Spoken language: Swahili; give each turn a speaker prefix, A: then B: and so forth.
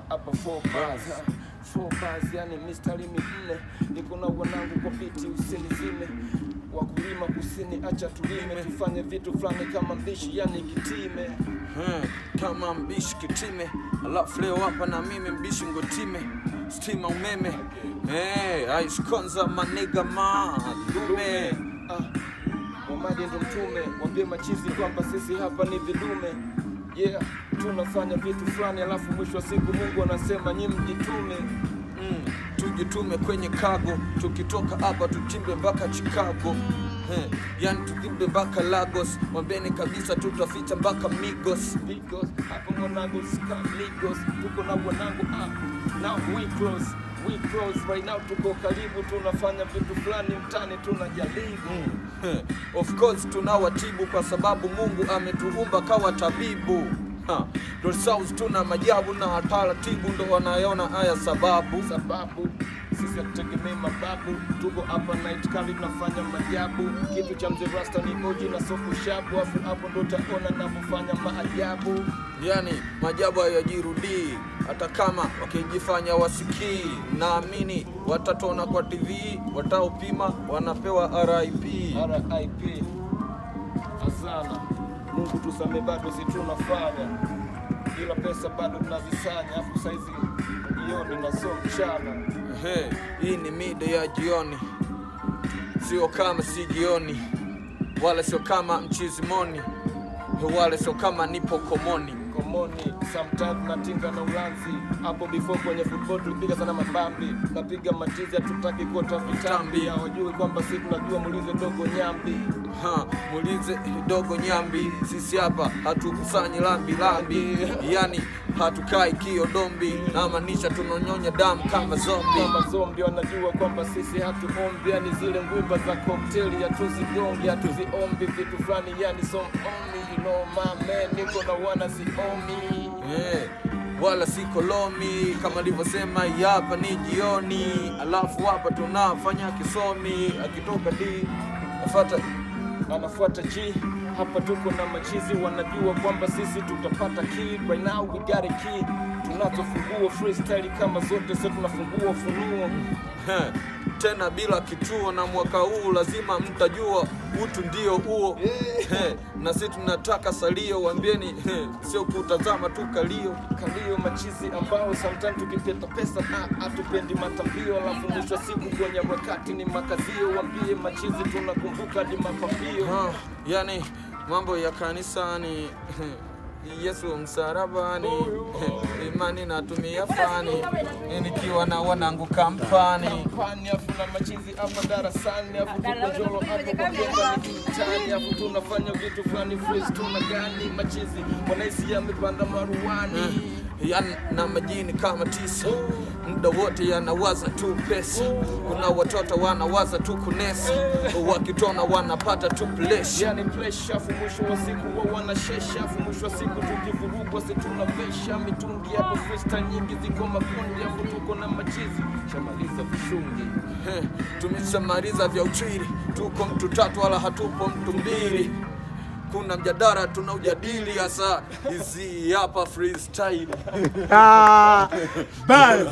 A: hapa 4 bars, yani mistari minne. Niko na wanangu kwa biti usinizime, wakulima kusini acha tulime, tufanye vitu fulani kama mbishi yani kitime.
B: Kama mbishi kitime, alafu leo hapa na mimi mbishi ngotime, stima umeme. Aiskonza maniga malume.
A: Wamadi ndo mtume, wambie machizi kwamba sisi hapa ni vidume. Yeah, tunafanya vitu fulani alafu mwisho wa siku Mungu anasema nyi mjitume.
B: Tujitume kwenye kago, tukitoka hapa tutimbe mpaka Chicago. Yani tutimbe mpaka Lagos, wambeni kabisa tutafita mpaka Migos.
A: Hapo mwanangu ska Migos, tuko na wanangu now we close right now, tuko karibu, tunafanya vitu fulani mtani tunajaribu.
B: Of course tunawatibu kwa sababu Mungu ametuumba kawa tabibu. South tuna majabu na taratibu ndo wanayona haya sababu
A: sisi hatutegemei mababu, tuko hapa night kali tunafanya majabu. Kitu cha mzee Rasta ni oji na soko shabu, afu hapo ndo utaona ninapofanya maajabu.
B: Yani majabu hayajirudii hata kama wakijifanya wasikii. Naamini watatona kwa TV, wataopima wanapewa RIP.
A: Azana Mungu tusame, bado si tunafanya, ila pesa bado tunazisanya, afu saizi jioni na so mchana.
B: Hii ni mida ya jioni, sio kama si jioni, wala sio kama mchizimoni, wala sio kama nipo komoni.
A: Sometimes natinga na ulanzi, hapo before kwenye football tulipiga sana mabambi, napiga matizi hatutaki kuota vitambi. Hawajui kwamba sisi tunajua, muulize dogo nyambi.
B: Muulize dogo nyambi, sisi hapa hatukusanyi lambi, yani hatukai kiodombi, na maanisha tunonyonya damu kama zombi.
A: Wanajua kwamba sisi hatuombi, yani zile ngwimba za cocktail hatuzigongi, hatuziombi vitu fulani, yani so only you know my man, niko na wana si omi.
B: Wala si kolomi, kama alivyosema hapa ni jioni, alafu hapa tunafanya kisomi, akitoka D
A: anafuata G. Hapa tuko na machizi, wanajua kwamba sisi tutapata key. Right now we got a key, tunatofungua freestyle kama zote, sasa tunafungua ufunuo
B: tena bila kituo, na mwaka huu lazima mtajua utu ndio huo. Na sisi tunataka salio, waambieni sio kutazama tu kalio.
A: Machizi ambao sometimes tukipata pesa hatupendi matambio, alafu mwisho siku kwenye wakati ni makazio, waambie machizi tunakumbuka hadi mapambio.
B: Yani mambo ya kanisani, Yesu msarabani, imani natumia fani, nikiwa na wanangu kampani,
A: afu na machizi hapa darasani, afu tuko jolo hapo kwa mtaani, afu tunafanya vitu fulani freeze tunagani. Machizi wanaisi yamepanda maruani,
B: na majini kama tisa, muda wote yanawaza tu pesa. Kuna watoto wanawaza tu kunesi, wakitona wanapata tu pleasure,
A: yani pleasure. Afu mwisho wa siku wao wanashesha, afu mwisho wa siku tukivurugwa sisi tunavesha mitungi. Hapo freestyle nyingi ziko makundi, afu tuko na machizi shamaliza vishungi.
B: Tumeshamaliza vya uchiri, tuko mtu tatu wala hatupo mtu mbili. Kuna mjadala tunaujadili hasa hizi hapa freestyle.
C: Bas.